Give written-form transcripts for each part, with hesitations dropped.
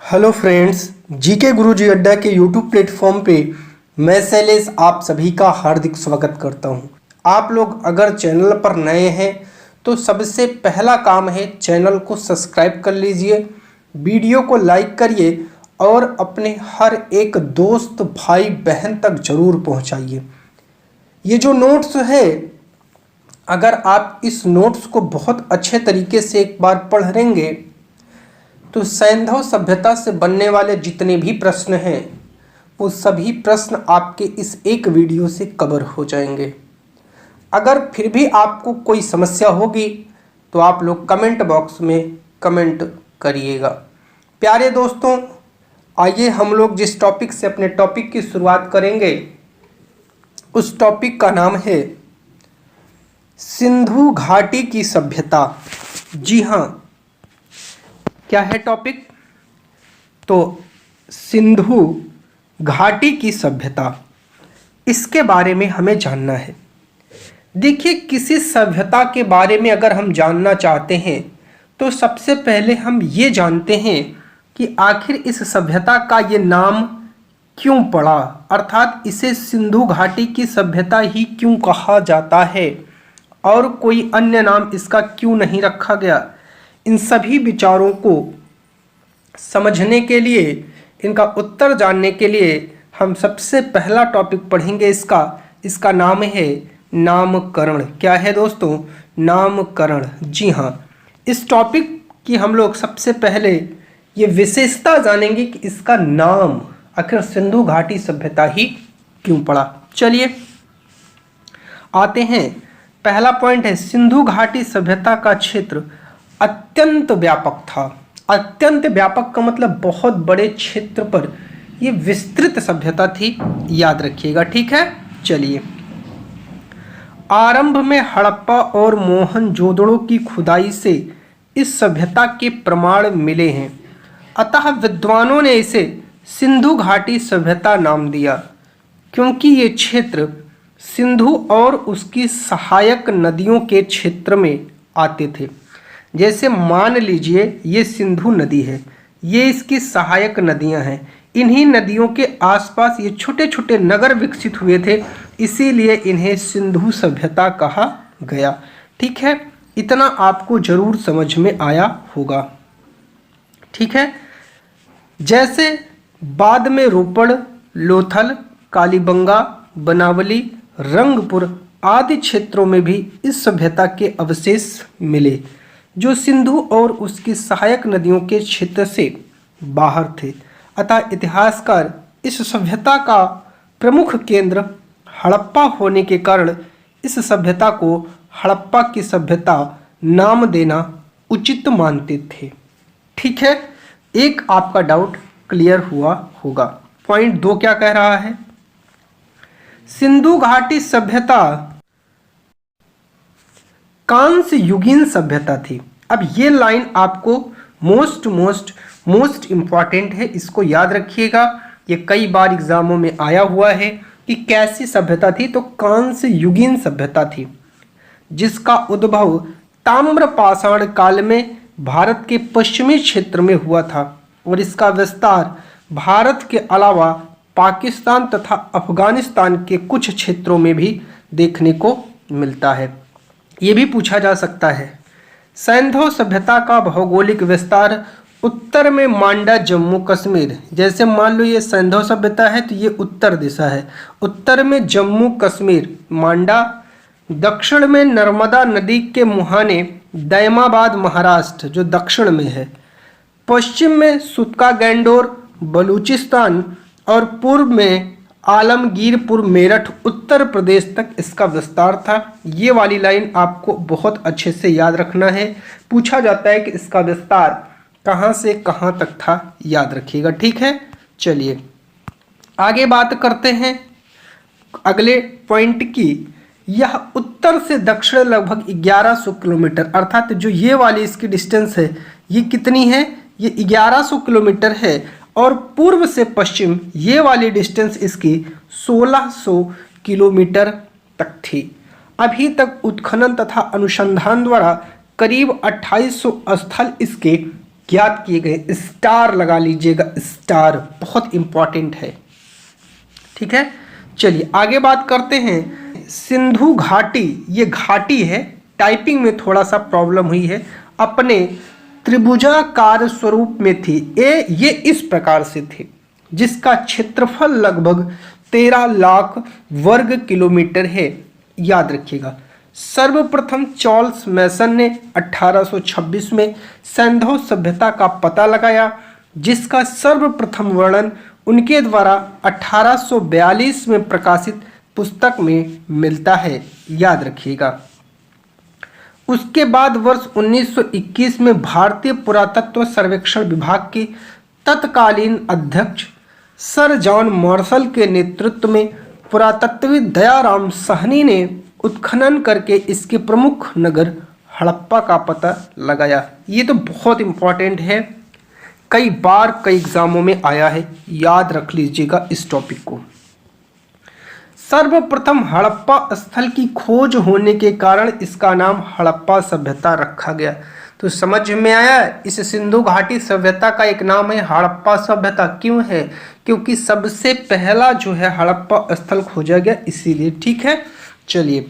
Hello friends, GK गुरुजी अड्डा के YouTube platform पे मैं शैलेश आप सभी का हार्दिक स्वागत करता हूं। आप लोग अगर चैनल पर नए हैं तो सबसे पहला काम है चैनल को सब्सक्राइब कर लीजिए, वीडियो को लाइक करिए और अपने हर एक दोस्त भाई बहन तक ज़रूर पहुंचाइए। ये जो नोट्स है, अगर आप इस नोट्स को बहुत अच्छे तरीके से एक बार पढ़ लेंगे तो सैंधव सभ्यता से बनने वाले जितने भी प्रश्न हैं वो सभी प्रश्न आपके इस एक वीडियो से कवर हो जाएंगे। अगर फिर भी आपको कोई समस्या होगी तो आप लोग कमेंट बॉक्स में कमेंट करिएगा। प्यारे दोस्तों, आइए हम लोग जिस टॉपिक से अपने टॉपिक की शुरुआत करेंगे उस टॉपिक का नाम है सिंधु घाटी की सभ्यता। जी हाँ, क्या है टॉपिक? तो सिंधु घाटी की सभ्यता, इसके बारे में हमें जानना है। देखिए, किसी सभ्यता के बारे में अगर हम जानना चाहते हैं तो सबसे पहले हम ये जानते हैं कि आखिर इस सभ्यता का ये नाम क्यों पड़ा, अर्थात इसे सिंधु घाटी की सभ्यता ही क्यों कहा जाता है और कोई अन्य नाम इसका क्यों नहीं रखा गया। इन सभी विचारों को समझने के लिए, इनका उत्तर जानने के लिए हम सबसे पहला टॉपिक पढ़ेंगे। इसका नाम है नामकरण। क्या है दोस्तों? नामकरण। जी हाँ, इस टॉपिक की हम लोग सबसे पहले ये विशेषता जानेंगे कि इसका नाम आखिर सिंधु घाटी सभ्यता ही क्यों पड़ा। चलिए आते हैं। पहला पॉइंट है, सिंधु घाटी सभ्यता का क्षेत्र अत्यंत व्यापक था। अत्यंत व्यापक का मतलब बहुत बड़े क्षेत्र पर ये विस्तृत सभ्यता थी, याद रखिएगा, ठीक है। चलिए, आरंभ में हड़प्पा और मोहनजोदड़ो की खुदाई से इस सभ्यता के प्रमाण मिले हैं, अतः विद्वानों ने इसे सिंधु घाटी सभ्यता नाम दिया, क्योंकि ये क्षेत्र सिंधु और उसकी सहायक नदियों के क्षेत्र में आते थे। जैसे मान लीजिए ये सिंधु नदी है, ये इसकी सहायक नदियां हैं। इन्हीं नदियों के आसपास ये छोटे छोटे नगर विकसित हुए थे, इसीलिए इन्हें सिंधु सभ्यता कहा गया। ठीक है, इतना आपको जरूर समझ में आया होगा, ठीक है। जैसे बाद में रोपड़, लोथल, कालीबंगा, बनावली, रंगपुर आदि क्षेत्रों में भी इस सभ्यता के अवशेष मिले, जो सिंधु और उसकी सहायक नदियों के क्षेत्र से बाहर थे। अतः इतिहासकार इस सभ्यता का प्रमुख केंद्र हड़प्पा होने के कारण इस सभ्यता को हड़प्पा की सभ्यता नाम देना उचित मानते थे। ठीक है, एक आपका डाउट क्लियर हुआ होगा। पॉइंट 2 क्या कह रहा है? सिंधु घाटी सभ्यता कांस्य युगीन सभ्यता थी। अब ये लाइन आपको मोस्ट इंपॉर्टेंट है, इसको याद रखिएगा। ये कई बार एग्जामों में आया हुआ है कि कैसी सभ्यता थी। तो कांस्य युगीन सभ्यता थी, जिसका उद्भव ताम्रपाषाण काल में भारत के पश्चिमी क्षेत्र में हुआ था और इसका विस्तार भारत के अलावा पाकिस्तान तथा अफगानिस्तान के कुछ क्षेत्रों में भी देखने को मिलता है। ये भी पूछा जा सकता है, सैंधव सभ्यता का भौगोलिक विस्तार उत्तर में मांडा, जम्मू कश्मीर। जैसे मान लो ये सैंधव सभ्यता है तो ये उत्तर दिशा है, उत्तर में जम्मू कश्मीर मांडा, दक्षिण में नर्मदा नदी के मुहाने दैमाबाद महाराष्ट्र जो दक्षिण में है, पश्चिम में सुतका गैंडोर बलूचिस्तान और पूर्व में आलमगीरपुर मेरठ उत्तर प्रदेश तक इसका विस्तार था। ये वाली लाइन आपको बहुत अच्छे से याद रखना है। पूछा जाता है कि इसका विस्तार कहाँ से कहाँ तक था, याद रखिएगा, ठीक है। चलिए आगे बात करते हैं अगले पॉइंट की। यह उत्तर से दक्षिण लगभग 1100 किलोमीटर, अर्थात जो ये वाली इसकी डिस्टेंस है ये कितनी है? ये 1100 किलोमीटर है। और पूर्व से पश्चिम ये वाली डिस्टेंस इसकी 1600 किलोमीटर तक थी। अभी तक उत्खनन तथा अनुसंधान द्वारा करीब 2800 स्थल इसके ज्ञात किए गए। स्टार लगा लीजिएगा, स्टार बहुत इंपॉर्टेंट है। ठीक है, चलिए आगे बात करते हैं। सिंधु घाटी, ये घाटी है, टाइपिंग में थोड़ा सा प्रॉब्लम हुई है, अपने त्रिभुजाकार स्वरूप में थी। ये इस प्रकार से थी, जिसका क्षेत्रफल लगभग 13 लाख वर्ग किलोमीटर है। याद रखिएगा, सर्वप्रथम चार्ल्स मैसन ने 1826 में सिंधु सभ्यता का पता लगाया, जिसका सर्वप्रथम वर्णन उनके द्वारा 1842 में प्रकाशित पुस्तक में मिलता है। याद रखिएगा। उसके बाद वर्ष 1921 में भारतीय पुरातत्व सर्वेक्षण विभाग के तत्कालीन अध्यक्ष सर जॉन मार्शल के नेतृत्व में पुरातत्वविद दयाराम साहनी ने उत्खनन करके इसके प्रमुख नगर हड़प्पा का पता लगाया। ये तो बहुत इंपॉर्टेंट है, कई बार कई एग्जामों में आया है, याद रख लीजिएगा इस टॉपिक को। सर्वप्रथम हड़प्पा स्थल की खोज होने के कारण इसका नाम हड़प्पा सभ्यता रखा गया। तो समझ में आया, इस सिंधु घाटी सभ्यता का एक नाम है हड़प्पा सभ्यता। क्यों है? क्योंकि सबसे पहला जो है हड़प्पा स्थल खोजा गया, इसीलिए। ठीक है, चलिए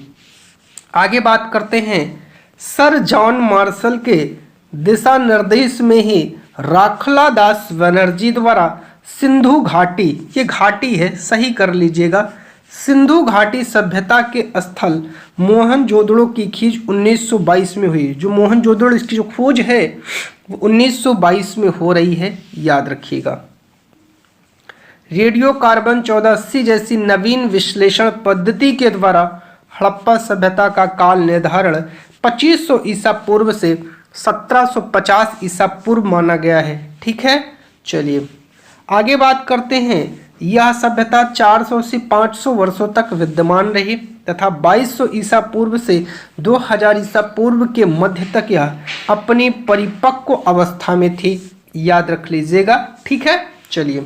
आगे बात करते हैं। सर जॉन मार्शल के दिशा निर्देश में ही राखला दास बनर्जी द्वारा सिंधु घाटी, ये घाटी है, सही कर लीजिएगा, सिंधु घाटी सभ्यता के स्थल मोहनजोदड़ो की खोज 1922 में हुई। जो मोहनजोदड़ो, इसकी जो खोज है वो 1922 में हो रही है, याद रखिएगा। रेडियो कार्बन 1480 जैसी नवीन विश्लेषण पद्धति के द्वारा हड़प्पा सभ्यता का काल निर्धारण 2500 ईसा पूर्व से 1750 ईसा पूर्व माना गया है। ठीक है, चलिए आगे बात करते हैं। यह सभ्यता 400 से 500 वर्षों तक विद्यमान रही तथा 2200 ईसा पूर्व से 2000 ईसा पूर्व के मध्य तक यह अपनी परिपक्व अवस्था में थी। याद रख लीजिएगा। ठीक है, चलिए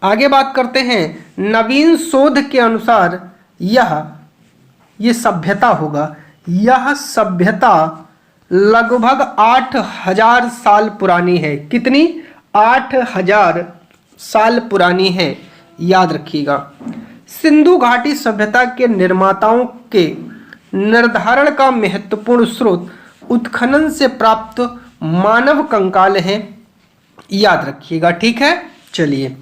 आगे बात करते हैं। नवीन शोध के अनुसार ये सभ्यता होगा, यह सभ्यता लगभग 8000 साल पुरानी है। कितनी? 8000 साल पुरानी है, याद रखिएगा। सिंधु घाटी सभ्यता के निर्माताओं के निर्धारण का महत्वपूर्ण स्रोत उत्खनन से प्राप्त मानव कंकाल हैं, याद रखिएगा। ठीक है, चलिए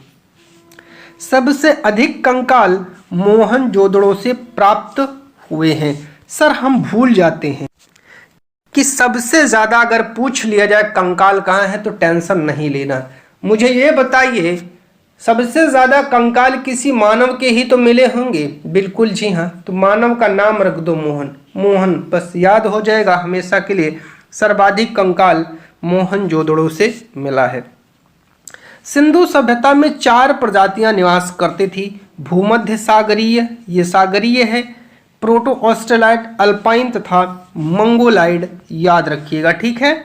सबसे अधिक कंकाल मोहनजोदड़ो से प्राप्त हुए हैं। सर हम भूल जाते हैं कि सबसे ज़्यादा अगर पूछ लिया जाए कंकाल कहाँ है तो टेंशन नहीं लेना। मुझे ये बताइए, सबसे ज़्यादा कंकाल किसी मानव के ही तो मिले होंगे। बिल्कुल जी हाँ, तो मानव का नाम रख दो मोहन। मोहन बस याद हो जाएगा हमेशा के लिए। सर्वाधिक कंकाल मोहनजोदड़ो से मिला है। सिंधु सभ्यता में 4 प्रजातियां निवास करती थी। भूमध्य सागरीय, ये सागरीय है, प्रोटो ऑस्ट्रेलाइड, अल्पाइन तथा मंगोलाइड। याद रखिएगा। ठीक है,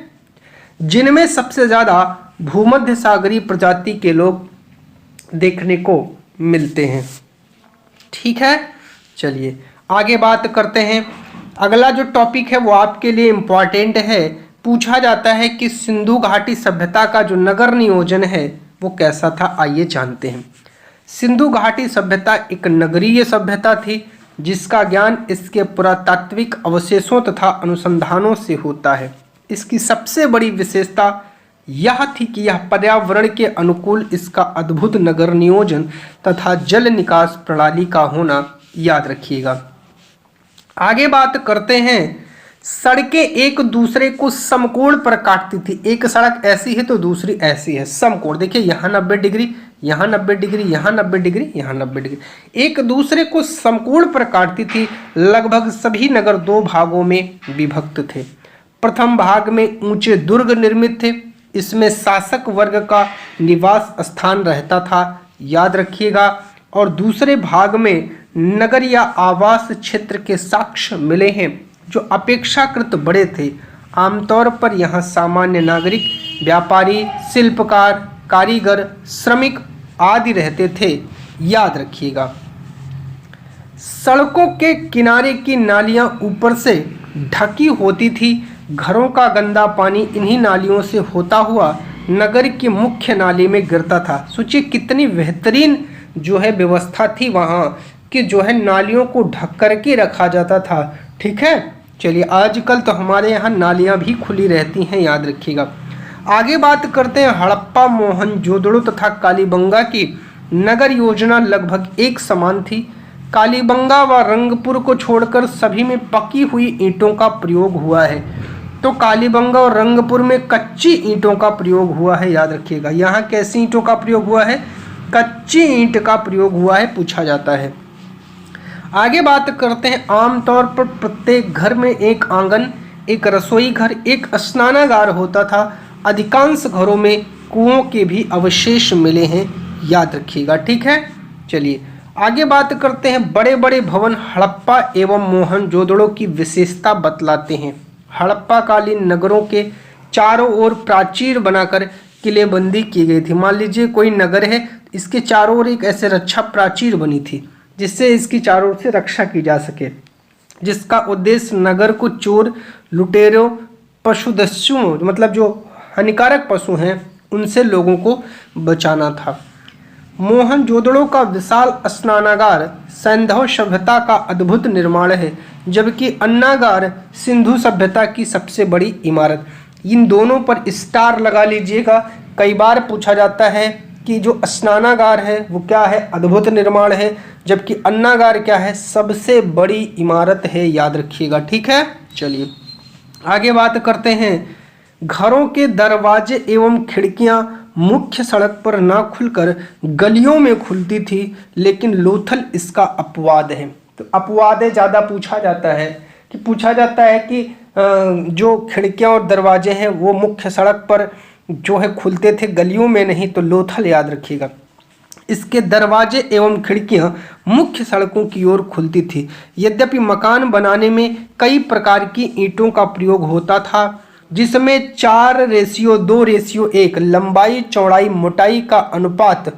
जिनमें सबसे ज़्यादा भूमध्य सागरीय प्रजाति के लोग देखने को मिलते हैं। ठीक है, चलिए आगे बात करते हैं। अगला जो टॉपिक है वो आपके लिए इम्पॉर्टेंट है। पूछा जाता है कि सिंधु घाटी सभ्यता का जो नगर नियोजन है वो कैसा था। आइए जानते हैं। सिंधु घाटी सभ्यता एक नगरीय सभ्यता थी, जिसका ज्ञान इसके पुरातात्विक अवशेषों तथा अनुसंधानों से होता है। इसकी सबसे बड़ी विशेषता यह थी कि यह पर्यावरण के अनुकूल इसका अद्भुत नगर नियोजन तथा जल निकास प्रणाली का होना। याद रखिएगा। आगे बात करते हैं। सड़कें एक दूसरे को समकोण पर काटती थी। एक सड़क ऐसी है तो दूसरी ऐसी है, समकोण। देखिए यहाँ 90 डिग्री, यहाँ 90 डिग्री, यहाँ 90 डिग्री, यहाँ 90 डिग्री, एक दूसरे को समकोण पर काटती थी। लगभग सभी नगर 2 भागों में विभक्त थे। प्रथम भाग में ऊंचे दुर्ग निर्मित थे, इसमें शासक वर्ग का निवास स्थान रहता था। याद रखिएगा। और दूसरे भाग में नगर या आवास क्षेत्र के साक्ष्य मिले हैं, जो अपेक्षाकृत बड़े थे। आमतौर पर यहाँ सामान्य नागरिक, व्यापारी, शिल्पकार, कारीगर, श्रमिक आदि रहते थे। याद रखिएगा। सड़कों के किनारे की नालियाँ ऊपर से ढकी होती थी, घरों का गंदा पानी इन्हीं नालियों से होता हुआ नगर के मुख्य नाले में गिरता था। सोचिए कितनी बेहतरीन जो है व्यवस्था थी वहाँ कि जो है नालियों को ढक करके रखा जाता था। ठीक है, चलिए आजकल तो हमारे यहाँ नालियाँ भी खुली रहती हैं, याद रखिएगा। आगे बात करते हैं हड़प्पा, मोहनजोदड़ो तथा कालीबंगा की नगर योजना लगभग एक समान थी। कालीबंगा व रंगपुर को छोड़कर सभी में पकी हुई ईंटों का प्रयोग हुआ है। तो कालीबंगा और रंगपुर में कच्ची ईंटों का प्रयोग हुआ है, याद रखिएगा। यहाँ कैसी ईंटों का प्रयोग हुआ है? कच्ची ईंट का प्रयोग हुआ है, पूछा जाता है। आगे बात करते हैं आमतौर पर प्रत्येक घर में एक आंगन, एक रसोई घर, एक स्नानागार होता था। अधिकांश घरों में कुओं के भी अवशेष मिले हैं, याद रखिएगा। ठीक है, चलिए आगे बात करते हैं बड़े बड़े भवन हड़प्पा एवं मोहनजोदड़ो की विशेषता बतलाते हैं। हड़प्पा कालीन नगरों के चारों ओर प्राचीर बनाकर किलेबंदी की गई थी। मान लीजिए कोई नगर है, इसके चारों ओर एक ऐसे रक्षा प्राचीर बनी थी जिससे इसकी चारों ओर से रक्षा की जा सके, जिसका उद्देश्य नगर को चोर, लुटेरों, पशुदस्युओं मतलब जो हानिकारक पशु हैं उनसे लोगों को बचाना था। मोहनजोदड़ो का विशाल स्नानागार सैंधव सभ्यता का अद्भुत निर्माण है, जबकि अन्नागार सिंधु सभ्यता की सबसे बड़ी इमारत। इन दोनों पर स्टार लगा लीजिएगा। कई बार पूछा जाता है कि जो स्नानागार है वो क्या है? अद्भुत निर्माण है, जबकि अन्नागार क्या है? सबसे बड़ी इमारत है, याद रखिएगा। ठीक है, चलिए आगे बात करते हैं घरों के दरवाजे एवं खिड़कियां मुख्य सड़क पर ना खुलकर गलियों में खुलती थी, लेकिन लोथल इसका अपवाद है। तो अपवाद है ज़्यादा पूछा जाता है कि जो खिड़कियां और दरवाजे हैं वो मुख्य सड़क पर जो है खुलते थे, गलियों में नहीं। तो लोथल याद रखिएगा। इसके दरवाजे एवं खिड़कियां मुख्य सड़कों की ओर खुलती थी। यद्यपि मकान बनाने में कई प्रकार की ईंटों का प्रयोग होता था, जिसमें 4:2:1 लंबाई, चौड़ाई, मोटाई का अनुपात,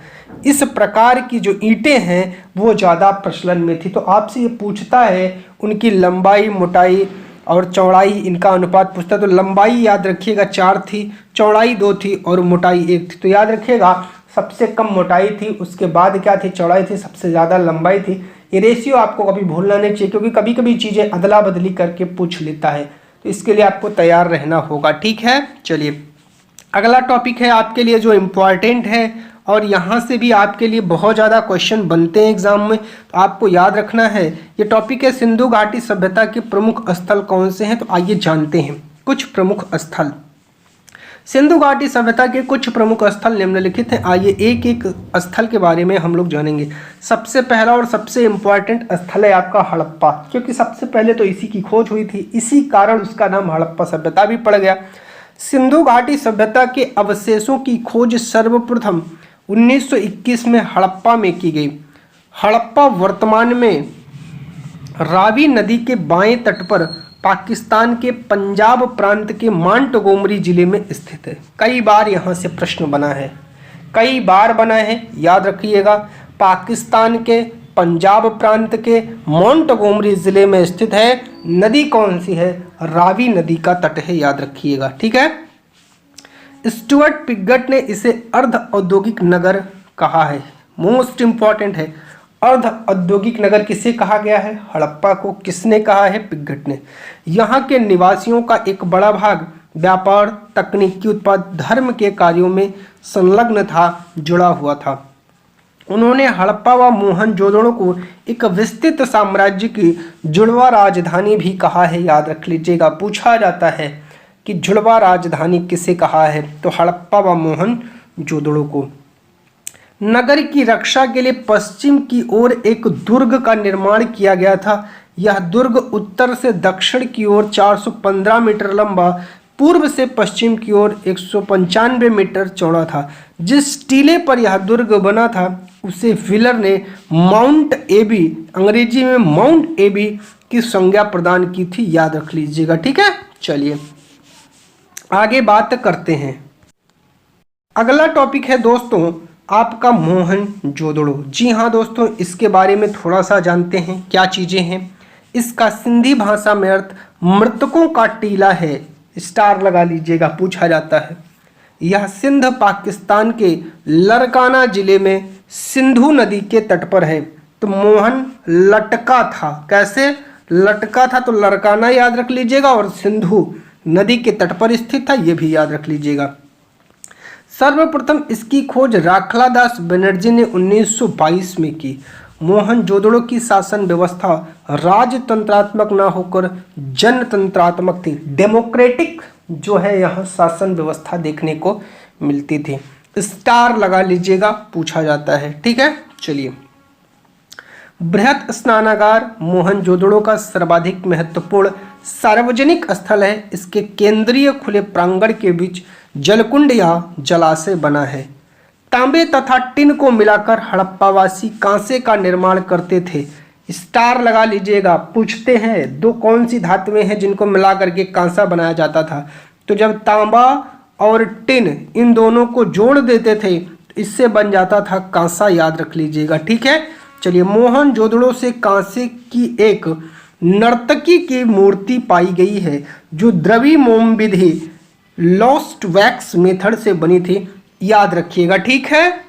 इस प्रकार की जो ईंटें हैं वो ज़्यादा प्रचलन में थी। तो आपसे ये पूछता है उनकी लंबाई, मोटाई और चौड़ाई, इनका अनुपात पूछता है। तो लंबाई याद रखिएगा 4 थी, चौड़ाई 2 थी और मोटाई 1 थी। तो याद रखिएगा सबसे कम मोटाई थी, उसके बाद क्या थी? चौड़ाई थी, सबसे ज़्यादा लंबाई थी। ये रेशियो आपको कभी भूलना नहीं चाहिए, क्योंकि कभी कभी चीज़ें अदला बदली करके पूछ लेता है। तो इसके लिए आपको तैयार रहना होगा। ठीक है, चलिए अगला टॉपिक है आपके लिए जो इम्पॉर्टेंट है और यहाँ से भी आपके लिए बहुत ज़्यादा क्वेश्चन बनते हैं एग्जाम में, तो आपको याद रखना है। ये टॉपिक है सिंधु घाटी सभ्यता के प्रमुख स्थल कौन से हैं। तो आइए जानते हैं कुछ प्रमुख स्थल। सिंधु घाटी सभ्यता के कुछ प्रमुख स्थल निम्नलिखित हैं। आइए एक एक स्थल के बारे में हम लोग जानेंगे। सबसे पहला और सबसे इम्पॉर्टेंट स्थल है आपका हड़प्पा, क्योंकि सबसे पहले तो इसी की खोज हुई थी, इसी कारण उसका नाम हड़प्पा सभ्यता भी पड़ गया। सिंधु घाटी सभ्यता के अवशेषों की खोज सर्वप्रथम 1921 में हड़प्पा में की गई। हड़प्पा वर्तमान में रावी नदी के बाएं तट पर पाकिस्तान के पंजाब प्रांत के मांटगोमरी जिले में स्थित है। कई बार यहाँ से प्रश्न बना है, याद रखिएगा। पाकिस्तान के पंजाब प्रांत के मांटगोमरी जिले में स्थित है। नदी कौन सी है? रावी नदी का तट है, याद रखिएगा। ठीक है, स्टुअर्ट पिगट ने इसे अर्ध औद्योगिक नगर कहा है। मोस्ट इंपॉर्टेंट है, अर्ध औद्योगिक नगर किसे कहा गया है? हड़प्पा को। किसने कहा है? पिगट ने। यहाँ के निवासियों का एक बड़ा भाग व्यापार, तकनीकी उत्पाद, धर्म के कार्यों में संलग्न था, जुड़ा हुआ था। उन्होंने हड़प्पा व मोहनजोदड़ो को एक विस्तृत साम्राज्य की जुड़वा राजधानी भी कहा है, याद रख लीजिएगा। पूछा जाता है कि जुड़वा राजधानी किसे कहा है? तो हड़प्पा व मोहनजोदड़ो को। नगर की रक्षा के लिए पश्चिम की ओर एक दुर्ग का निर्माण किया गया था। यह दुर्ग उत्तर से दक्षिण की ओर 415 मीटर लंबा, पूर्व से पश्चिम की ओर 195 मीटर चौड़ा था। जिस टीले पर यह दुर्ग बना था उसे व्हीलर ने माउंट एबी, अंग्रेजी में माउंट एबी की संज्ञा प्रदान की थी, याद रख लीजिएगा। ठीक है, चलिए आगे बात करते हैं। अगला टॉपिक है दोस्तों आपका मोहनजोदड़ो। जी हाँ दोस्तों, इसके बारे में थोड़ा सा जानते हैं क्या चीज़ें हैं। इसका सिंधी भाषा में अर्थ मृतकों का टीला है, स्टार लगा लीजिएगा, पूछा जाता है। यह सिंध पाकिस्तान के लरकाना जिले में सिंधु नदी के तट पर है। तो मोहन लटका था, कैसे लटका था, तो लरकाना याद रख लीजिएगा और सिंधु नदी के तट पर स्थित था, यह भी याद रख लीजिएगा। सर्वप्रथम इसकी खोज राखलादास बनर्जी ने 1922 में की। मोहनजोदड़ो की शासन व्यवस्था राजतंत्रात्मक ना होकर जनतंत्रात्मक थी, डेमोक्रेटिक जो है यहाँ शासन व्यवस्था देखने को मिलती थी। स्टार लगा लीजिएगा, पूछा जाता है। ठीक है, चलिए। बृहत स्नानागार मोहनजोदड़ो का सर्वाधिक महत्वपूर्ण सार्वजनिक स्थल है। इसके केंद्रीय खुले प्रांगण के बीच जलकुंड या जलाशय बना है। तांबे तथा टिन को मिलाकर हड़प्पावासी कांसे का निर्माण करते थे। स्टार लगा लीजिएगा, पूछते हैं दो कौन सी धातुएं हैं जिनको मिला करके कांसा बनाया जाता था। तो जब तांबा और टिन इन दोनों को जोड़ देते थे तो इससे बन जाता था कांसा, याद रख लीजिएगा। ठीक है, चलिए। मोहनजोदड़ो से कांसे की एक नर्तकी की मूर्ति पाई गई है जो द्रवी मोम विधि लॉस्ट वैक्स मेथड से बनी थी, याद रखिएगा। ठीक है,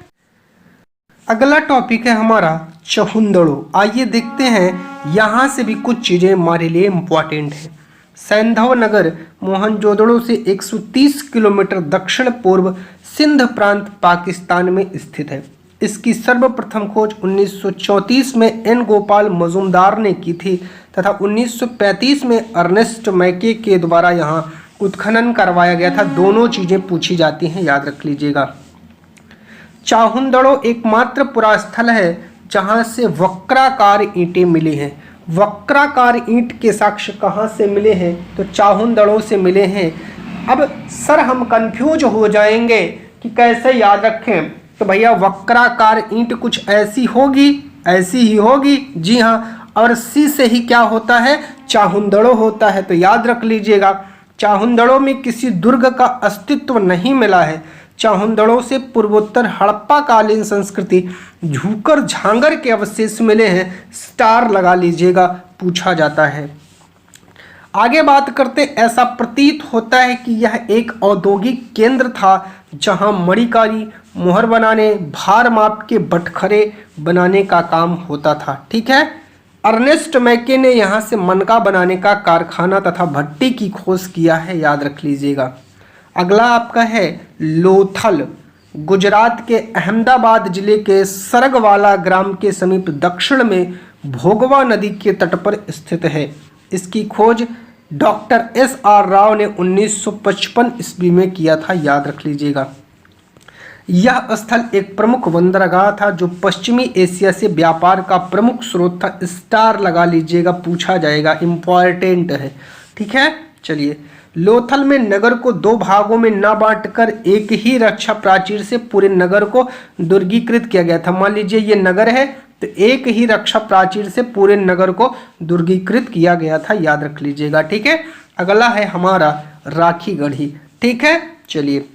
अगला टॉपिक है हमारा चहुंदड़ो। आइए देखते हैं, यहाँ से भी कुछ चीज़ें हमारे लिए इम्पॉर्टेंट है। सैंधव नगर मोहनजोदड़ो से 130 किलोमीटर दक्षिण पूर्व सिंध प्रांत पाकिस्तान में स्थित है। इसकी सर्वप्रथम खोज 1934 में एन गोपाल मजूमदार ने की थी तथा 1935 में अर्नेस्ट मैके के द्वारा यहाँ उत्खनन करवाया गया था। दोनों चीज़ें पूछी जाती हैं, याद रख लीजिएगा। चाहुंदड़ो एकमात्र पुरास्थल है जहाँ से वक्राकार ईंटें मिली हैं। वक्राकार ईंट के साक्ष्य कहाँ से मिले हैं, तो चाहुंदड़ो से मिले हैं। अब सर हम कंफ्यूज हो जाएंगे कि कैसे याद रखें, तो भैया वक्राकार ईंट कुछ ऐसी होगी, ऐसी ही होगी, जी हाँ। और सी से ही क्या होता है, चाहुंदड़ो होता है। तो याद रख लीजिएगा, चाहुंदड़ो में किसी दुर्ग का अस्तित्व नहीं मिला है। चाहुंदड़ो से पूर्वोत्तर हड़प्पा कालीन संस्कृति झूकर झांगर के अवशेष मिले हैं। स्टार लगा लीजिएगा, पूछा जाता है। आगे बात करते, ऐसा प्रतीत होता है कि यह एक औद्योगिक केंद्र था जहां मणिकारी, मोहर बनाने, भार माप के बटखरे बनाने का काम होता था। ठीक है, अर्नेस्ट मैके ने यहाँ से मनका बनाने का कारखाना तथा भट्टी की खोज किया है, याद रख लीजिएगा। अगला आपका है लोथल, गुजरात के अहमदाबाद जिले के सरगवाला ग्राम के समीप दक्षिण में भोगवा नदी के तट पर स्थित है। इसकी खोज डॉक्टर SR राव ने 1955 ईस्वी में किया था, याद रख लीजिएगा। यह स्थल एक प्रमुख बंदरगाह था जो पश्चिमी एशिया से व्यापार का प्रमुख स्रोत था। स्टार लगा लीजिएगा, पूछा जाएगा, इंपॉर्टेंट है। ठीक है, चलिए। लोथल में नगर को दो भागों में न बांटकर एक ही रक्षा प्राचीर से पूरे नगर को दुर्गीकृत किया गया था। मान लीजिए ये नगर है तो एक ही रक्षा प्राचीर से पूरे नगर को दुर्गीकृत किया गया था, याद रख लीजिएगा। ठीक है, अगला है हमारा राखी गढ़ी। ठीक है, चलिए।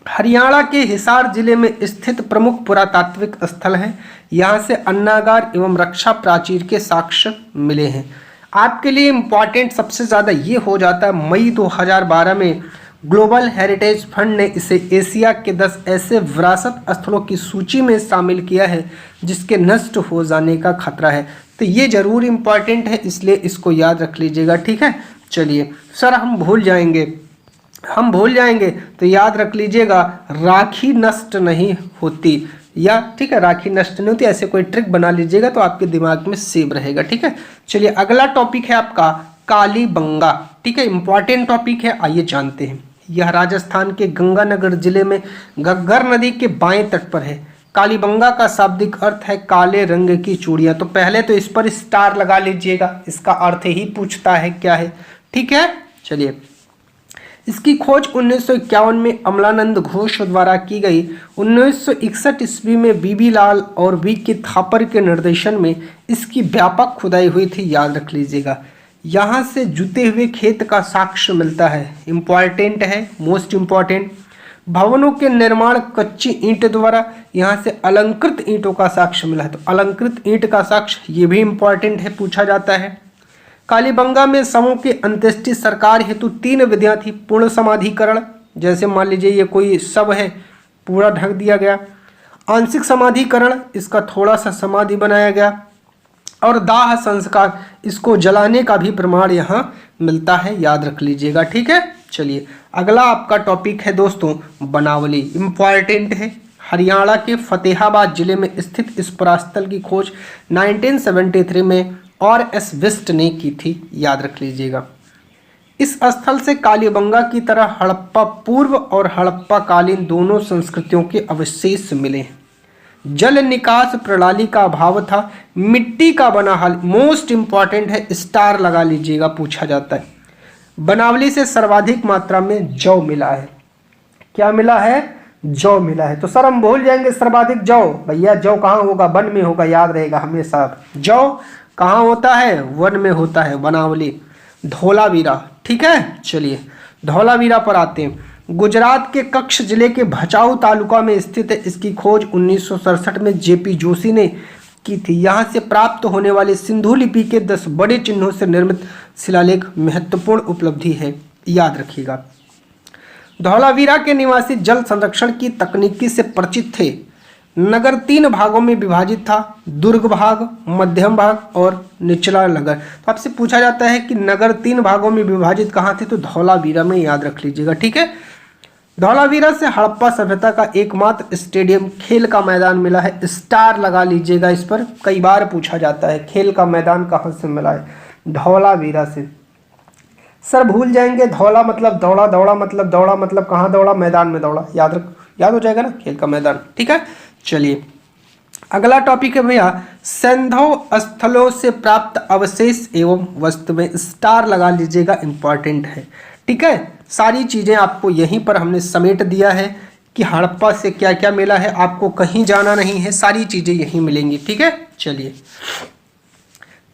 हरियाणा के हिसार जिले में स्थित प्रमुख पुरातात्विक स्थल है। यहाँ से अन्नागार एवं रक्षा प्राचीर के साक्ष्य मिले हैं। आपके लिए इम्पॉर्टेंट सबसे ज़्यादा ये हो जाता है, मई 2012 में ग्लोबल हेरिटेज फंड ने इसे एशिया के 10 ऐसे विरासत स्थलों की सूची में शामिल किया है जिसके नष्ट हो जाने का खतरा है। तो ये जरूर इम्पॉर्टेंट है, इसलिए इसको याद रख लीजिएगा। ठीक है, चलिए। सर हम भूल जाएंगे तो याद रख लीजिएगा, राखी नष्ट नहीं होती, या ठीक है, राखी नष्ट नहीं होती, ऐसे कोई ट्रिक बना लीजिएगा तो आपके दिमाग में सेव रहेगा। ठीक है, चलिए। अगला टॉपिक है आपका कालीबंगा। ठीक है, इंपॉर्टेंट टॉपिक है, आइए जानते हैं। यह राजस्थान के गंगानगर जिले में घग्गर नदी के बाएं तट पर है। कालीबंगा का शाब्दिक अर्थ है काले रंग की चूड़ियां। तो पहले तो इस पर स्टार लगा लीजिएगा, इसका अर्थ ही पूछता है क्या है। ठीक है, चलिए। इसकी खोज 1951 में अमलानंद घोष द्वारा की गई। 1961 ईस्वी में बीबी लाल और V.K. थापर के निर्देशन में इसकी व्यापक खुदाई हुई थी, याद रख लीजिएगा। यहाँ से जुते हुए खेत का साक्ष्य मिलता है, इम्पॉर्टेंट है, मोस्ट इम्पॉर्टेंट। भवनों के निर्माण कच्ची ईंट द्वारा, यहाँ से अलंकृत ईंटों का साक्ष्य मिला है। तो अलंकृत ईंट का साक्ष्य ये भी इम्पॉर्टेंट है, पूछा जाता है। कालीबंगा में शवों की अंत्येष्टि सरकार हेतु 3 विधियां थी। पूर्ण समाधिकरण, जैसे मान लीजिए ये कोई शव है पूरा ढक दिया गया। आंशिक समाधिकरण, इसका थोड़ा सा समाधि बनाया गया। और दाह संस्कार, इसको जलाने का भी प्रमाण यहाँ मिलता है, याद रख लीजिएगा। ठीक है, चलिए अगला आपका टॉपिक है दोस्तों बनावली। इंपॉर्टेंट है। हरियाणा के फतेहाबाद जिले में स्थित इस पुरास्थल की खोज 1973 में R.S. विस्ट ने की थी, याद रख लीजिएगा। इस स्थल से कालीबंगा की तरह हड़प्पा पूर्व और हड़प्पा कालीन दोनों संस्कृतियों के अवशेष मिले हैं। जल निकास प्रणाली का अभाव था। मिट्टी का बना हल, मोस्ट इंपॉर्टेंट है, स्टार लगा लीजिएगा, पूछा जाता है। बनावली से सर्वाधिक मात्रा में जौ मिला है। क्या मिला है? जौ मिला है। तो सर हम भूल जाएंगे सर्वाधिक जौ, भैया जौ कहाँ होगा? वन में होगा, याद रहेगा हमेशा। जौ कहाँ होता है? वन में होता है, बनावली। धौलावीरा, ठीक है। चलिए धौलावीरा पर आते हैं। गुजरात के कच्छ जिले के भचाऊ तालुका में स्थित है। इसकी खोज 1967 में जेपी जोशी ने की थी। यहाँ से प्राप्त होने वाले सिंधु लिपि के 10 बड़े चिन्हों से निर्मित शिलालेख महत्वपूर्ण उपलब्धि है, याद रखिएगा। धौलावीरा के निवासी जल संरक्षण की तकनीकी से परिचित थे। नगर 3 भागों में विभाजित था, दुर्ग भाग, मध्यम भाग और निचला नगर। तो आपसे पूछा जाता है कि नगर 3 भागों में विभाजित कहाँ थे? तो धौलावीरा में, याद रख लीजिएगा। ठीक है, धौलावीरा से हड़प्पा सभ्यता का एकमात्र स्टेडियम खेल का मैदान मिला है। स्टार लगा लीजिएगा इस पर, कई बार पूछा जाता है खेल का मैदान कहाँ से मिला है? धौलावीरा से। सर भूल जाएंगे, धौला मतलब दौड़ा, दौड़ा मतलब दौड़ा, मतलब कहाँ दौड़ा? मैदान में दौड़ा, याद हो जाएगा ना, खेल का मैदान। ठीक है, चलिए अगला टॉपिक है भैया सैंधव स्थलों से प्राप्त अवशेष एवं वस्तु में स्टार लगा लीजिएगा, इंपॉर्टेंट है। ठीक है, सारी चीजें आपको यहीं पर हमने समेट दिया है कि हड़प्पा से क्या क्या मिला है, आपको कहीं जाना नहीं है, सारी चीजें यहीं मिलेंगी। ठीक है, चलिए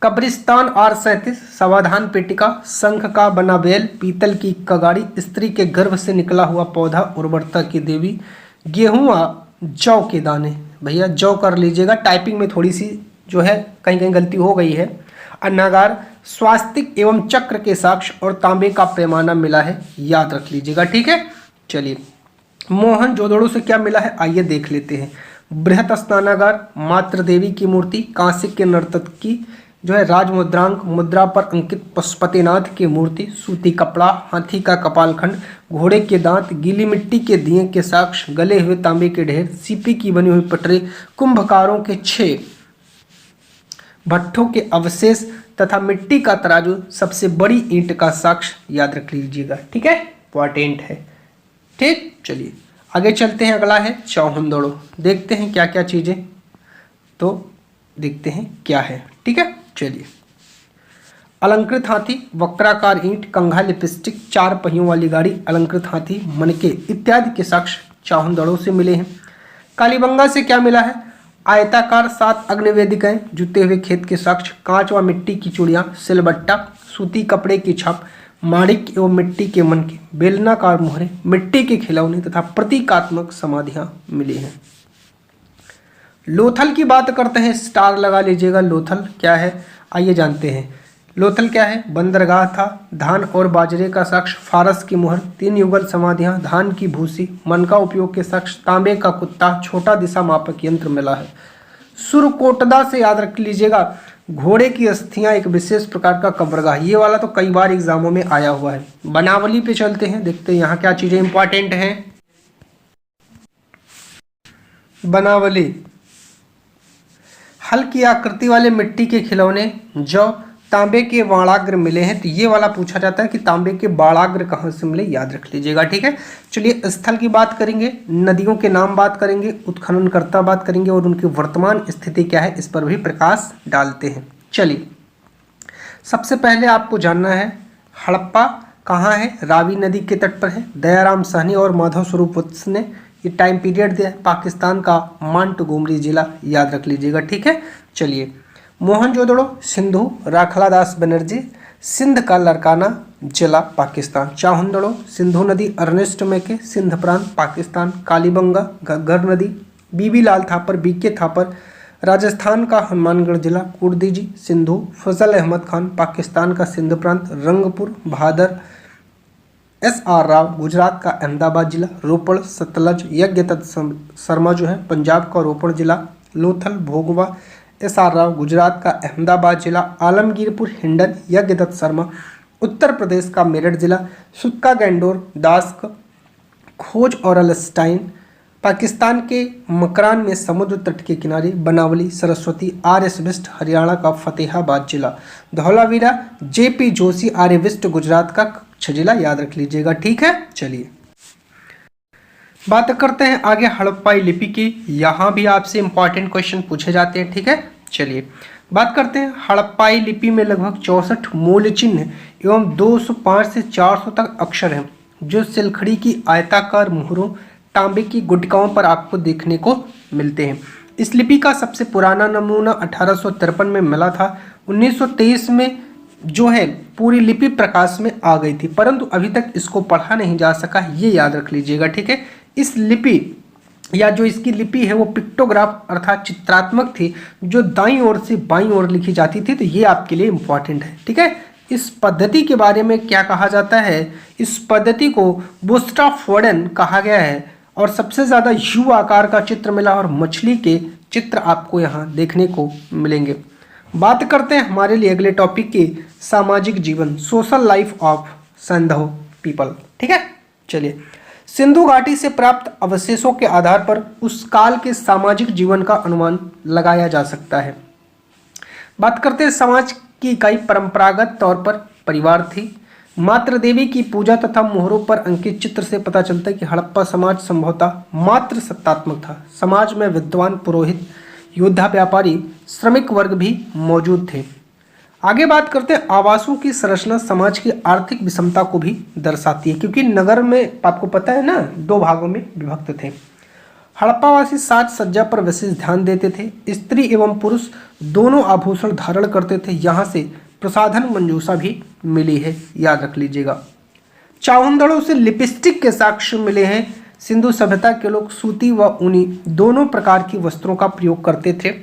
कब्रिस्तान R37, समाधान पेटिका, शंख का बना बैल, पीतल की कगाड़ी, स्त्री के गर्भ से निकला हुआ पौधा, उर्वरता की देवी, गेहूं जौ के दाने। भैया जौ कर लीजिएगा, टाइपिंग में थोड़ी सी जो है कहीं कहीं गलती हो गई है। अन्नागार, स्वास्तिक एवं चक्र के साक्ष्य और तांबे का पैमाना मिला है, याद रख लीजिएगा। ठीक है, चलिए मोहनजोदड़ो से क्या मिला है, आइए देख लेते हैं। बृहत स्नानागार, मातृ देवी की मूर्ति, कांस्य के नर्तक की जो है राजमुद्रांक, मुद्रा पर अंकित पशुपतिनाथ की मूर्ति, सूती कपड़ा, हाथी का कपालखंड, घोड़े के दांत, गीली मिट्टी के दिए के साक्ष्य, गले हुए तांबे के ढेर, सीपी की बनी हुई पटरे, कुंभकारों के 6 भट्ठों के अवशेष तथा मिट्टी का तराजू, सबसे बड़ी ईंट का साक्ष्य, याद रख लीजिएगा। ठीक है, इंपॉर्टेंट है। ठीक, चलिए आगे चलते हैं। अगला है चौहंदोड़ो, देखते हैं क्या क्या चीजें, तो देखते हैं क्या है। ठीक है, चलिए अलंकृत हाथी, वक्राकार ईंट, कंघा लिपस्टिक, 4 पहियों वाली गाड़ी, अलंकृत हाथी, मनके इत्यादि के साक्ष्य चौहंदोड़ो से मिले हैं। कालीबंगा से क्या मिला है? आयताकार 7 अग्निवेदिकाएं, जुते हुए खेत के साक्ष्य, कांच व मिट्टी की चूड़ियां, सिलबट्टा, सूती कपड़े की छाप, माणिक एवं मिट्टी के मनके, बेलनाकार मोहरे, मिट्टी के खिलौने तथा प्रतीकात्मक समाधियां मिली हैं। लोथल की बात करते हैं, स्टार लगा लीजिएगा। लोथल क्या है आइए जानते हैं। लोथल क्या है? बंदरगाह था, धान और बाजरे का साक्ष्य, फारस की मुहर, 3 युगल समाधियां, धान की भूसी, मन का उपयोग के साक्ष्य, तांबे का कुत्ता, छोटा दिशा मापक यंत्र मिला है। सुरकोटदा से याद रख लीजिएगा, घोड़े की अस्थियां, एक विशेष प्रकार का कब्रगाह, ये वाला तो कई बार एग्जामों में आया हुआ है। बनावली पे चलते हैं, देखते हैं यहाँ क्या चीजें इंपॉर्टेंट हैं। बनावली हल्की आकृति वाले मिट्टी के खिलौने, जो तांबे के बाणाग्र मिले हैं। तो ये वाला पूछा जाता है कि तांबे के बाणाग्र कहाँ से मिले, याद रख लीजिएगा। ठीक है, चलिए स्थल की बात करेंगे, नदियों के नाम बात करेंगे, उत्खननकर्ता बात करेंगे और उनकी वर्तमान स्थिति क्या है, इस पर भी प्रकाश डालते हैं। चलिए सबसे पहले आपको जानना है हड़प्पा कहाँ है? रावी नदी के तट पर है। दयाराम साहनी और माधव स्वरूप वत्स ने ये टाइम पीरियड दिया है, पाकिस्तान का मांटगोमरी जिला, याद रख लीजिएगा। ठीक है, चलिए मोहनजोदड़ो सिंधु, राखलादास बनर्जी, सिंध का लड़काना जिला पाकिस्तान। चौहंदड़ो सिंधु नदी, अर्नेस्ट मैके, सिंध प्रांत पाकिस्तान। कालीबंगा घग्गर नदी, बीबी लाल थापर, बीके थापर, राजस्थान का हनुमानगढ़ जिला, कुर्दिजी, सिंधु, फजल अहमद खान, पाकिस्तान का सिंध प्रांत, रंगपुर, भादर, SR राव, गुजरात का अहमदाबाद जिला, रोपड़, सतलज, यज्ञदत्त शर्मा जो है पंजाब का रोपड़ जिला, लोथल, भोगवा, SR राव, गुजरात का अहमदाबाद जिला, आलमगीरपुर, हिंडन, यज्ञदत्त शर्मा, उत्तर प्रदेश का मेरठ जिला, सुक्का गैंडोर, दास्क, खोज और अलस्टाइन, पाकिस्तान के मकरान में समुद्र तट के किनारे, बनावली, सरस्वती, RS बिस्ट, हरियाणा का फतेहाबाद जिला, धौलावीरा, JP जोशी, आर्य बिस्ट, गुजरात का कच्छ जिला, याद रख लीजिएगा। ठीक है, चलिए बात करते हैं आगे हड़प्पाई लिपि की। यहाँ भी आपसे इंपॉर्टेंट क्वेश्चन पूछे जाते हैं। ठीक है, चलिए बात करते हैं। हड़प्पाई लिपि में लगभग 64 मूल चिन्ह एवं 205 से 400 तक अक्षर हैं, जो सिलखड़ी की आयताकार मुहरों, तांबे की गुटकाओं पर आपको देखने को मिलते हैं। इस लिपि का सबसे पुराना नमूना 1853 में मिला था। 1923 में जो है पूरी लिपि प्रकाश में आ गई थी, परंतु अभी तक इसको पढ़ा नहीं जा सका, ये याद रख लीजिएगा। ठीक है, इस लिपि या जो इसकी लिपि है वो पिक्टोग्राफ अर्थात चित्रात्मक थी, जो दाईं ओर से बाईं ओर लिखी जाती थी, तो ये आपके लिए इंपॉर्टेंट है। ठीक है, इस पद्धति के बारे में क्या कहा जाता है, इस पद्धति को बुस्टाफोर्डन कहा गया है और सबसे ज़्यादा यू आकार का चित्र मिला और मछली के चित्र आपको यहाँ देखने को मिलेंगे। बात करते हैं हमारे लिए अगले टॉपिक की, सामाजिक जीवन, social life of Sindhu people. ठीक है, चलिए सिंधु घाटी से प्राप्त अवशेषों के आधार पर उस काल के सामाजिक जीवन का अनुमान लगाया जा सकता है। बात करते हैं समाज की इकाई परंपरागत तौर पर परिवार थी। मातृ देवी की पूजा तथा मोहरों पर अंकित चित्र से पता चलता है कि हड़प्पा समाज संभवतः मातृ सत्तात्मक था। समाज में विद्वान, पुरोहित, योद्धा, व्यापारी, श्रमिक वर्ग भी मौजूद थे। आगे बात करते हैं आवासों की संरचना समाज की आर्थिक विषमता को भी दर्शाती है, क्योंकि नगर में आपको पता है ना 2 भागों में विभक्त थे। हड़प्पावासी साज सज्जा पर विशेष ध्यान देते थे। स्त्री एवं पुरुष दोनों आभूषण धारण करते थे। यहाँ से प्रसाधन मंजूषा भी मिली है, याद रख लीजिएगा। चावंदड़ों से लिपस्टिक के साक्ष्य मिले हैं। सिंधु सभ्यता के लोग सूती व ऊनी दोनों प्रकार की वस्त्रों का प्रयोग करते थे,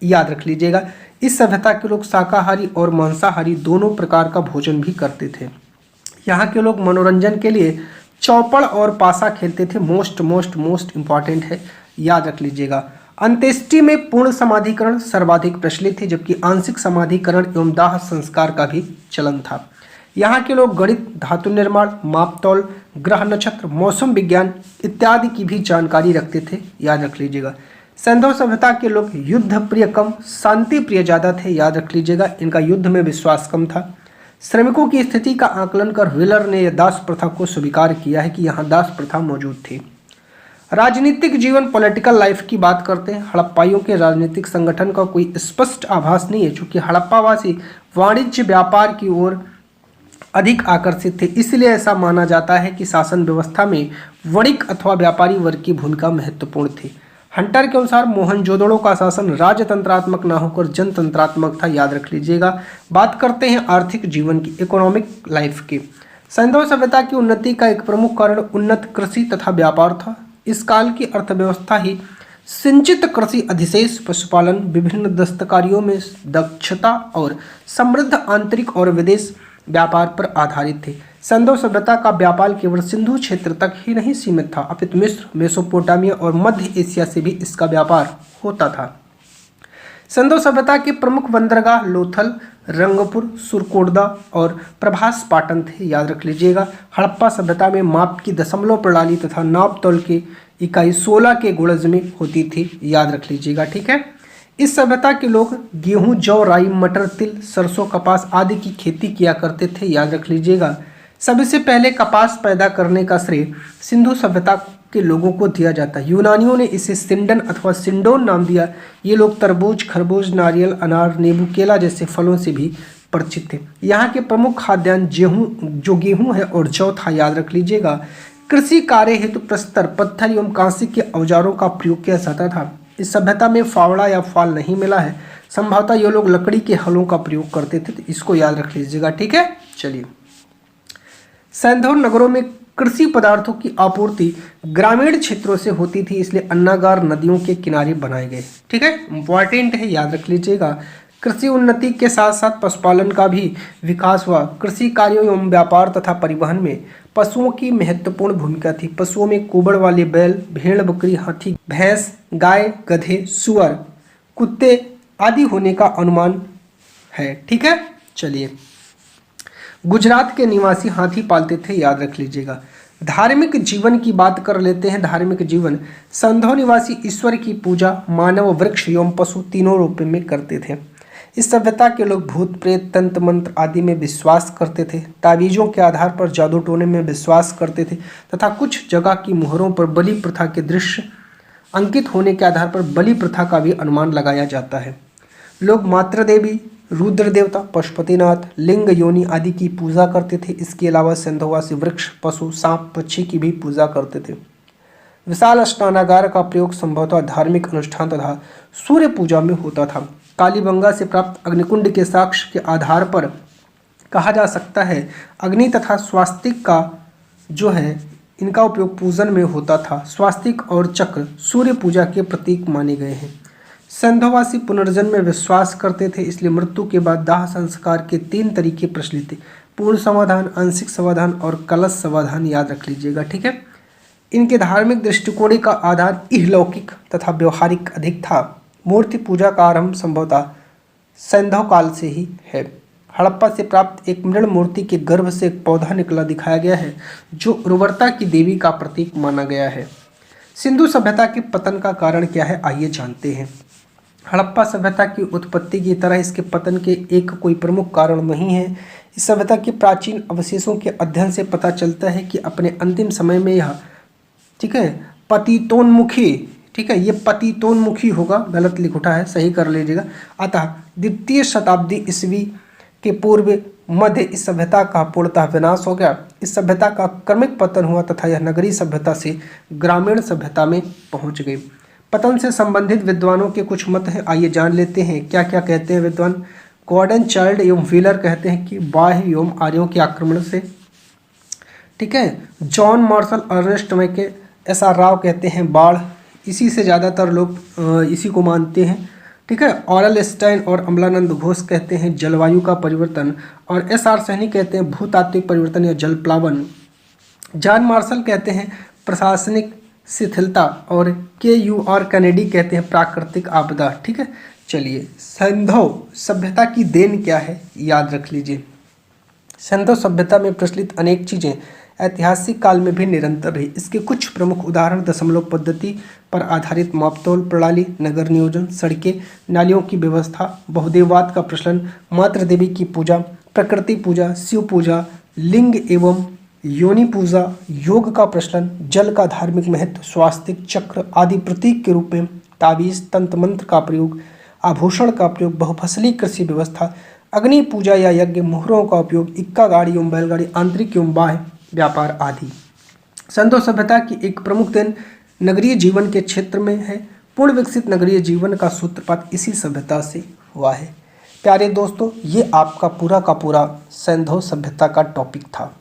याद रख लीजिएगा। इस सभ्यता के लोग शाकाहारी और मांसाहारी दोनों प्रकार का भोजन भी करते थे। यहाँ के लोग मनोरंजन के लिए चौपड़ और पासा खेलते थे। मोस्ट इंपॉर्टेंट है, याद रख लीजिएगा। अंत्येष्टि में पूर्ण समाधिकरण सर्वाधिक प्रचलित थी, जबकि आंशिक समाधिकरण एवं दाह संस्कार का भी चलन था। यहाँ के लोग गणित, धातु निर्माण, मापतौल, ग्रह नक्षत्र, मौसम विज्ञान इत्यादि की भी जानकारी रखते थे, याद रख लीजिएगा। सिंधु सभ्यता के लोग युद्ध प्रिय कम, शांति प्रिय ज़्यादा थे, याद रख लीजिएगा। इनका युद्ध में विश्वास कम था। श्रमिकों की स्थिति का आकलन कर व्हीलर ने दास प्रथा को स्वीकार किया है कि यहाँ दास प्रथा मौजूद थी। राजनीतिक जीवन, पॉलिटिकल लाइफ की बात करते हैं। हड़प्पाइयों के राजनीतिक संगठन का कोई स्पष्ट आभास नहीं है, चूँकि हड़प्पावासी वाणिज्य व्यापार की ओर अधिक आकर्षित थे, इसलिए ऐसा माना जाता है कि शासन व्यवस्था में वणिक अथवा व्यापारी वर्ग की भूमिका महत्वपूर्ण थी। हंटर के अनुसार मोहनजोदड़ो का शासन राजतंत्रात्मक न होकर जनतंत्रात्मक था, याद रख लीजिएगा। बात करते हैं आर्थिक जीवन की, इकोनॉमिक लाइफ की। सिंधु सभ्यता की उन्नति का एक प्रमुख कारण उन्नत कृषि तथा व्यापार था। इस काल की अर्थव्यवस्था ही सिंचित कृषि, अधिशेष पशुपालन, विभिन्न दस्तकारियों में दक्षता और समृद्ध आंतरिक और विदेश व्यापार पर आधारित थे। सिंधु सभ्यता का व्यापार केवल सिंधु क्षेत्र तक ही नहीं सीमित था, अपितु मिस्र, मेसोपोटामिया और मध्य एशिया से भी इसका व्यापार होता था। सिंधु सभ्यता के प्रमुख बंदरगाह लोथल, रंगपुर, सुरकोटदा और प्रभास पाटन थे, याद रख लीजिएगा। हड़प्पा सभ्यता में माप की दशमलव प्रणाली तथा नाप तौल की इकाई 16 के गुणज में होती थी, याद रख लीजिएगा। ठीक है, इस सभ्यता के लोग गेहूं, जौ, राई, मटर, तिल, सरसों, कपास आदि की खेती किया करते थे, याद रख लीजिएगा। सबसे पहले कपास पैदा करने का श्रेय सिंधु सभ्यता के लोगों को दिया जाता है। यूनानियों ने इसे सिंडन अथवा सिंडोन नाम दिया। ये लोग तरबूज, खरबूज, नारियल, अनार, नींबू, केला जैसे फलों से भी परिचित थे। यहाँ के प्रमुख खाद्यान्न गेहूं है और जौ था, याद रख लीजिएगा। कृषि कार्य हेतु प्रस्तर, पत्थर एवं कांसे के औजारों का प्रयोग किया जाता था। इस सभ्यता में फावड़ा या फाल नहीं मिला है। संभवतः ये लोग लकड़ी के हलों का प्रयोग करते थे, तो इसको याद रख लीजिएगा। ठीक है, चलिए। सिंधु नगरों में कृषि पदार्थों की आपूर्ति ग्रामीण क्षेत्रों से होती थी, इसलिए अन्नागार नदियों के किनारे बनाए गए। ठीक है, इंपॉर्टेंट है, याद रख लीजिएगा। कृषि उन्नति के साथ साथ पशुपालन का भी विकास हुआ। कृषि कार्यों एवं व्यापार तथा परिवहन में पशुओं की महत्वपूर्ण भूमिका थी। पशुओं में कुबड़ वाले बैल, भेड़, बकरी, हाथी, भैंस, गाय, गधे, सुअर, कुत्ते आदि होने का अनुमान है। ठीक है, चलिए। गुजरात के निवासी हाथी पालते थे, याद रख लीजिएगा। धार्मिक जीवन की बात कर लेते हैं। धार्मिक जीवन, संधो निवासी ईश्वर की पूजा मानव, वृक्ष एवं पशु तीनों रूप में करते थे। इस सभ्यता के लोग भूत प्रेत, तंत्र मंत्र आदि में विश्वास करते थे। तावीजों के आधार पर जादू टोने में विश्वास करते थे तथा कुछ जगह की मोहरों पर बलि प्रथा के दृश्य अंकित होने के आधार पर बलि प्रथा का भी अनुमान लगाया जाता है। लोग मातृ देवी, रुद्र देवता, पशुपतिनाथ, लिंग, योनि आदि की पूजा करते थे। इसके अलावा सिंधुवासी वृक्ष, पशु, सांप, पक्षी की भी पूजा करते थे। विशाल स्नानागार का प्रयोग संभवतः धार्मिक अनुष्ठान तथा सूर्य पूजा में होता था। कालीबंगा से प्राप्त अग्निकुंड के साक्ष्य के आधार पर कहा जा सकता है अग्नि तथा स्वास्तिक का जो है इनका उपयोग पूजन में होता था। स्वास्तिक और चक्र सूर्य पूजा के प्रतीक माने गए हैं। सिंधुवासी पुनर्जन्म में विश्वास करते थे, इसलिए मृत्यु के बाद दाह संस्कार के 3 तरीके प्रचलित थे: पूर्ण समाधान, आंशिक समाधान और कलश समाधान। याद रख लीजिएगा। ठीक है, इनके धार्मिक दृष्टिकोण का आधार इहलौकिक तथा व्यवहारिक अधिक था। मूर्ति पूजा का आरंभ संभवतः सिंधु काल से ही है। हड़प्पा से प्राप्त एक मृण मूर्ति के गर्भ से एक पौधा निकला दिखाया गया है, जो उर्वरता की देवी का प्रतीक माना गया है। सिंधु सभ्यता के पतन का कारण क्या है, आइए जानते हैं। हड़प्पा सभ्यता की उत्पत्ति की तरह इसके पतन के एक कोई प्रमुख कारण नहीं है। इस सभ्यता के प्राचीन अवशेषों के अध्ययन से पता चलता है कि अपने अंतिम समय में यह, ठीक है, पतितोन्मुखी, ठीक है, ये पतितोन्मुखी होगा, गलत लिख उठा है, सही कर लीजिएगा। अतः द्वितीय शताब्दी ईस्वी के पूर्व मध्य इस सभ्यता का पूर्णतः विनाश हो गया। इस सभ्यता का क्रमिक पतन हुआ तथा यह नगरीय सभ्यता से ग्रामीण सभ्यता में पहुंच गई। पतन से संबंधित विद्वानों के कुछ मत हैं, आइए जान लेते हैं क्या क्या कहते हैं विद्वान। गॉर्डन चाइल्ड एवं व्हीलर कहते हैं कि बाह्य एवं आर्यों के आक्रमण से। ठीक है, जॉन मार्शल, अर्नेस्ट मैके, एस.आर. राव कहते हैं बाढ़। इसी से ज़्यादातर लोग इसी को मानते हैं। ठीक है, ऑरल स्टाइन और अमलानंद घोष कहते हैं जलवायु का परिवर्तन, और एस.आर. सैनी कहते हैं भूतात्विक परिवर्तन या जल प्लावन। जॉन मार्शल कहते हैं प्रशासनिक शिथिलता, और के.यू.आर. कैनेडी कहते हैं प्राकृतिक आपदा। ठीक है, चलिए, सिंधु सभ्यता की देन क्या है, याद रख लीजिए। सिंधु सभ्यता में प्रचलित अनेक चीज़ें ऐतिहासिक काल में भी निरंतर रही। इसके कुछ प्रमुख उदाहरण दशमलव पद्धति पर आधारित मापतोल प्रणाली, नगर नियोजन, सड़कें, नालियों की व्यवस्था, बहुदेववाद का प्रचलन, मातृ देवी की पूजा, प्रकृति पूजा, शिव पूजा, लिंग एवं योनि पूजा, योग का प्रचलन, जल का धार्मिक महत्व, स्वास्तिक, चक्र आदि प्रतीक के रूप में, ताबीज, तंत्र मंत्र का प्रयोग, आभूषण का प्रयोग, बहुफसली कृषि व्यवस्था, अग्नि पूजा या यज्ञ, मोहरों का उपयोग, इक्का गाड़ी एवं बैलगाड़ी, आंतरिक एवं बाह्य व्यापार आदि। सिंधु सभ्यता की एक प्रमुख देन नगरीय जीवन के क्षेत्र में है। पूर्ण विकसित नगरीय जीवन का सूत्रपात इसी सभ्यता से हुआ है। प्यारे दोस्तों, ये आपका पूरा का पूरा सिंधु सभ्यता का टॉपिक था।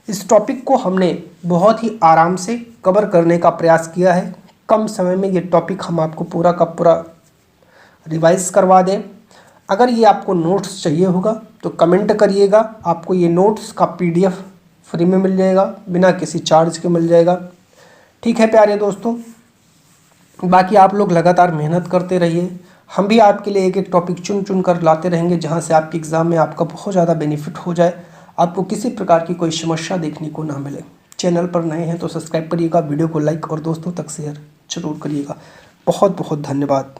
इस टॉपिक को हमने बहुत ही आराम से कवर करने का प्रयास किया है। कम समय में ये टॉपिक हम आपको पूरा का पूरा रिवाइज करवा दें। अगर ये आपको नोट्स चाहिए होगा तो कमेंट करिएगा, आपको ये नोट्स का PDF फ्री में मिल जाएगा, बिना किसी चार्ज के मिल जाएगा। ठीक है प्यारे दोस्तों, बाकी आप लोग लगातार मेहनत करते रहिए। हम भी आपके लिए एक एक टॉपिक चुन चुन कर लाते रहेंगे, जहां से आपके एग्ज़ाम में आपका बहुत ज़्यादा बेनिफिट हो जाए, आपको किसी प्रकार की कोई समस्या देखने को ना मिले। चैनल पर नए हैं तो सब्सक्राइब करिएगा, वीडियो को लाइक और दोस्तों तक शेयर जरूर करिएगा। बहुत बहुत धन्यवाद।